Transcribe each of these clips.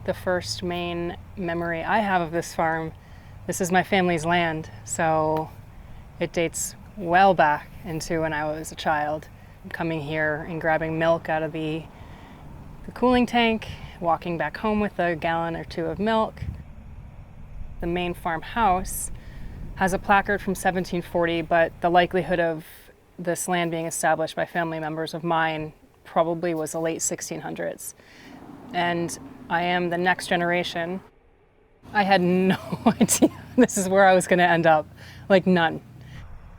the first main memory I have of this farm, this is my family's land, so it dates well back into when I was a child, coming here and grabbing milk out of the cooling tank, walking back home with a gallon or two of milk. The main farmhouse has a placard from 1740, but the likelihood of this land being established by family members of mine probably was the late 1600s. And I am the next generation. I had no idea this is where I was going to end up, like none.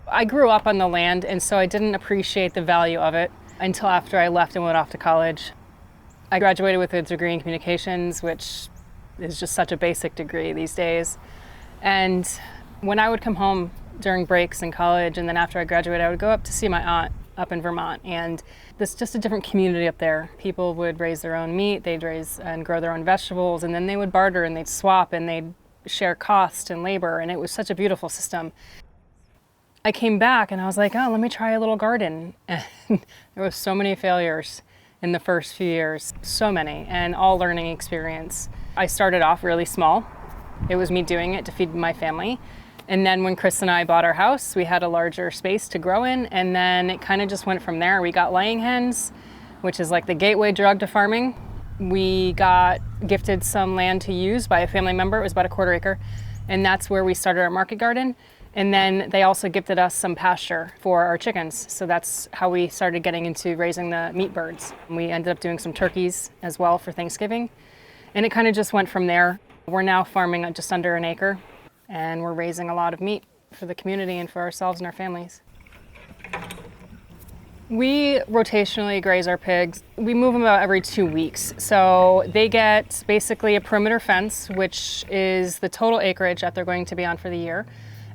I grew up on the land, and so I didn't appreciate the value of it until after I left and went off to college. I graduated with a degree in communications, which is just such a basic degree these days. And when I would come home during breaks in college, and then after I graduated, I would go up to see my aunt up in Vermont. And there's just a different community up there. People would raise their own meat, they'd raise and grow their own vegetables, and then they would barter and they'd swap and they'd share cost and labor. And it was such a beautiful system. I came back and I was like, oh, let me try a little garden. And there was so many failures in the first few years, so many, and all learning experience. I started off really small. It was me doing it to feed my family. And then when Chris and I bought our house, we had a larger space to grow in, and then it kind of just went from there. We got laying hens, which is like the gateway drug to farming. We got gifted some land to use by a family member. It was about a 1/4 acre, and that's where we started our market garden. And then they also gifted us some pasture for our chickens. So that's how we started getting into raising the meat birds. We ended up doing some turkeys as well for Thanksgiving. And it kind of just went from there. We're now farming at just under an acre, and we're raising a lot of meat for the community and for ourselves and our families. We rotationally graze our pigs. We move them about every 2 weeks. So they get basically a perimeter fence, which is the total acreage that they're going to be on for the year.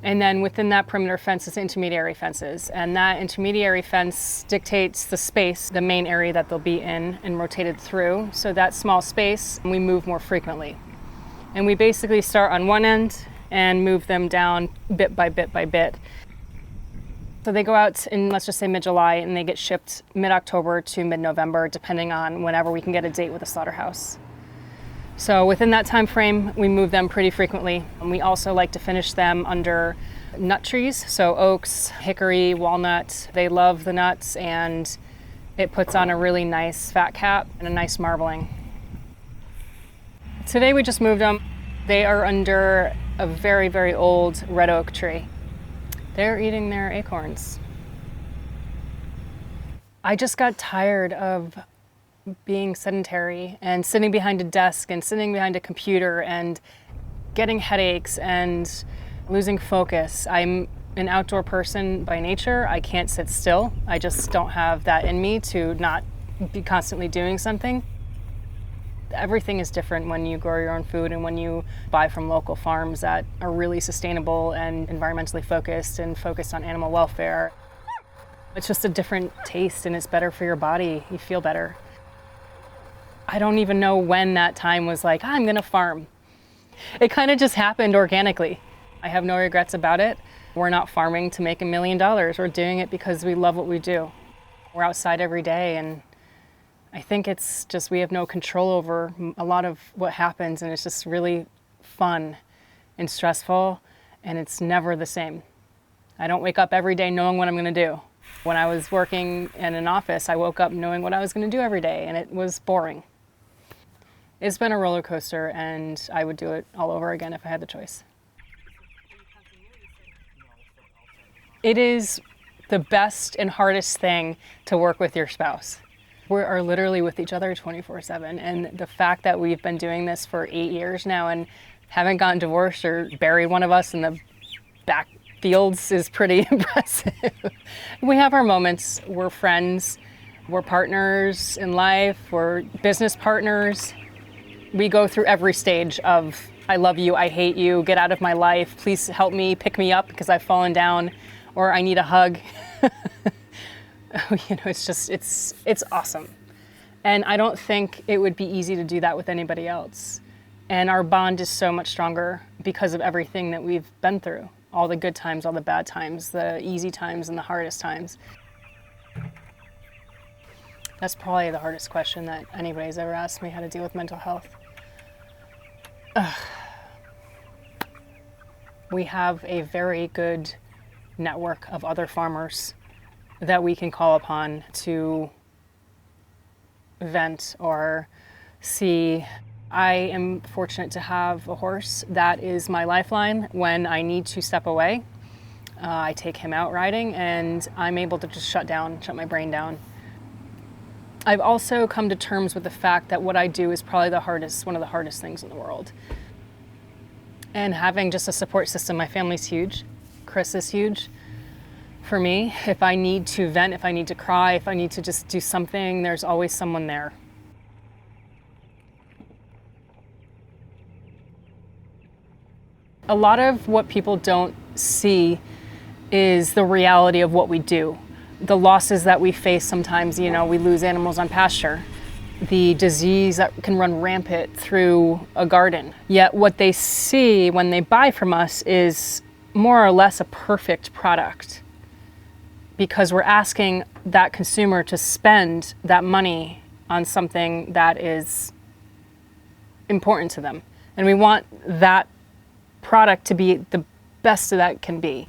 And then within that perimeter fence is intermediary fences. And that intermediary fence dictates the space, the main area that they'll be in and rotated through. So that small space, we move more frequently. And we basically start on one end and move them down bit by bit by bit. So they go out in, let's just say, mid-July, and they get shipped mid-October to mid-November, depending on whenever we can get a date with the slaughterhouse. So within that time frame, we move them pretty frequently. And we also like to finish them under nut trees, so oaks, hickory, walnut. They love the nuts, and it puts on a really nice fat cap and a nice marbling. Today we just moved them. They are under a very, very old red oak tree. They're eating their acorns. I just got tired of being sedentary and sitting behind a desk and sitting behind a computer and getting headaches and losing focus. I'm an outdoor person by nature. I can't sit still. I just don't have that in me to not be constantly doing something. Everything is different when you grow your own food and when you buy from local farms that are really sustainable and environmentally focused and focused on animal welfare. It's just a different taste, and it's better for your body. You feel better. I don't even know when that time was like, I'm gonna farm. It kind of just happened organically. I have no regrets about it. We're not farming to make $1 million. We're doing it because we love what we do. We're outside every day, and I think it's just we have no control over a lot of what happens, and it's just really fun and stressful, and it's never the same. I don't wake up every day knowing what I'm gonna do. When I was working in an office, I woke up knowing what I was gonna do every day, and it was boring. It's been a roller coaster, and I would do it all over again if I had the choice. It is the best and hardest thing to work with your spouse. We are literally with each other 24/7, and the fact that we've been doing this for 8 years now and haven't gotten divorced or buried one of us in the back fields is pretty impressive. We have our moments. We're friends. We're partners in life. We're business partners. We go through every stage of I love you, I hate you, get out of my life, please help me, pick me up because I've fallen down, or I need a hug. It's awesome. And I don't think it would be easy to do that with anybody else. And our bond is so much stronger because of everything that we've been through. All the good times, all the bad times, the easy times and the hardest times. That's probably the hardest question that anybody's ever asked me, how to deal with mental health. We have a very good network of other farmers that we can call upon to vent or see. I am fortunate to have a horse that is my lifeline when I need to step away. I take him out riding and I'm able to just shut my brain down. I've also come to terms with the fact that what I do is probably one of the hardest things in the world. And having just a support system, my family's huge. Chris is huge for me. If I need to vent, if I need to cry, if I need to just do something, there's always someone there. A lot of what people don't see is the reality of what we do. The losses that we face sometimes, we lose animals on pasture. The disease that can run rampant through a garden. Yet what they see when they buy from us is more or less a perfect product, because we're asking that consumer to spend that money on something that is important to them. And we want that product to be the best that it can be.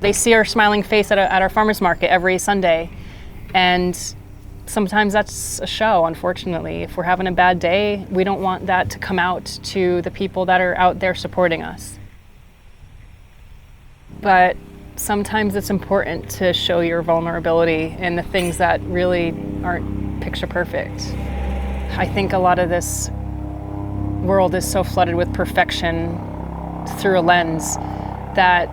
They see our smiling face at our farmer's market every Sunday, and sometimes that's a show, unfortunately. If we're having a bad day, we don't want that to come out to the people that are out there supporting us. But sometimes it's important to show your vulnerability in the things that really aren't picture perfect. I think a lot of this world is so flooded with perfection through a lens that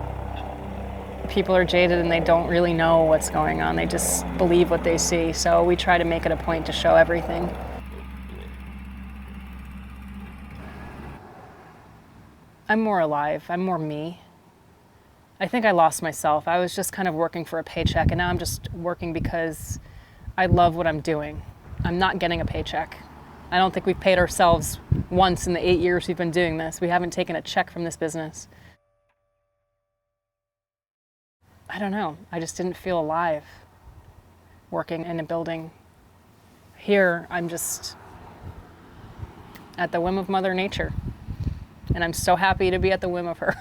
people are jaded and they don't really know what's going on. They just believe what they see. So we try to make it a point to show everything. I'm more alive. I'm more me. I think I lost myself. I was just kind of working for a paycheck, and now I'm just working because I love what I'm doing. I'm not getting a paycheck. I don't think we've paid ourselves once in the 8 years we've been doing this. We haven't taken a check from this business. I don't know, I just didn't feel alive working in a building. Here, I'm just at the whim of Mother Nature. And I'm so happy to be at the whim of her.